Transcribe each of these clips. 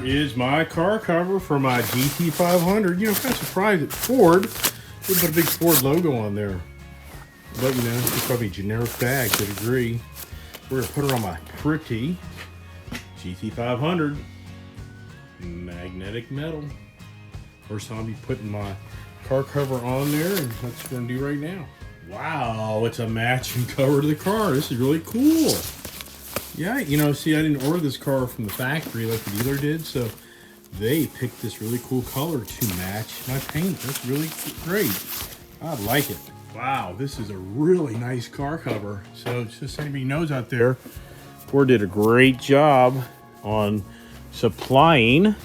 is my car cover for my GT500. You know, I'm kind of surprised at Ford. They put a big Ford logo on there. But, you know, it's probably a generic bag to a degree. We're going to put it on my pretty GT500. Magnetic metal. First time I'll be putting my car cover on there, and that's what we're going to do right now. Wow, it's a matching cover to the car. This is really cool. Yeah, you know, see, I didn't order this car from the factory like the dealer did, so they picked this really cool color to match my paint. That's really great. I like it. Wow, this is a really nice car cover. So just anybody knows out there, Ford did a great job on supplying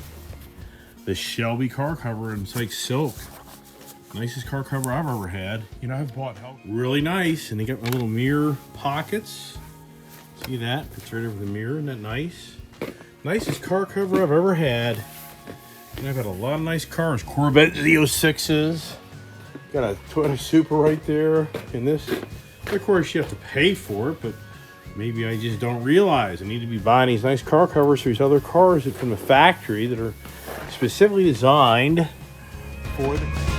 the Shelby car cover, and it's like silk. Nicest car cover I've ever had. You know, I've bought really nice, and they got my little mirror pockets. See that? It's right over the mirror. Isn't that nice? Nicest car cover I've ever had. And I've got a lot of nice cars. Corvette Z06s. Got a Toyota Supra right there. And this, of course, you have to pay for it, but maybe I just don't realize I need to be buying these nice car covers for these other cars from the factory that are specifically designed for the...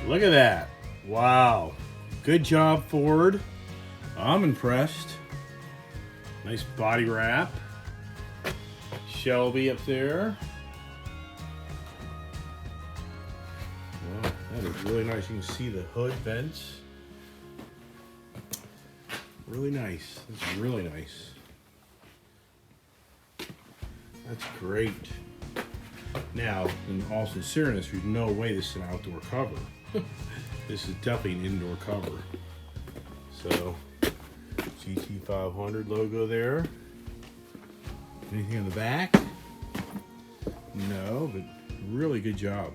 Look at that. Wow. Good job, Ford. I'm impressed. Nice body wrap. Shelby up there. Wow, that is really nice. You can see the hood vents. Really nice. That's really nice. That's great. Now, in all sincereness, there's no way this is an outdoor cover. This is definitely an indoor cover. So, GT500 logo there. Anything on the back? No, but really good job.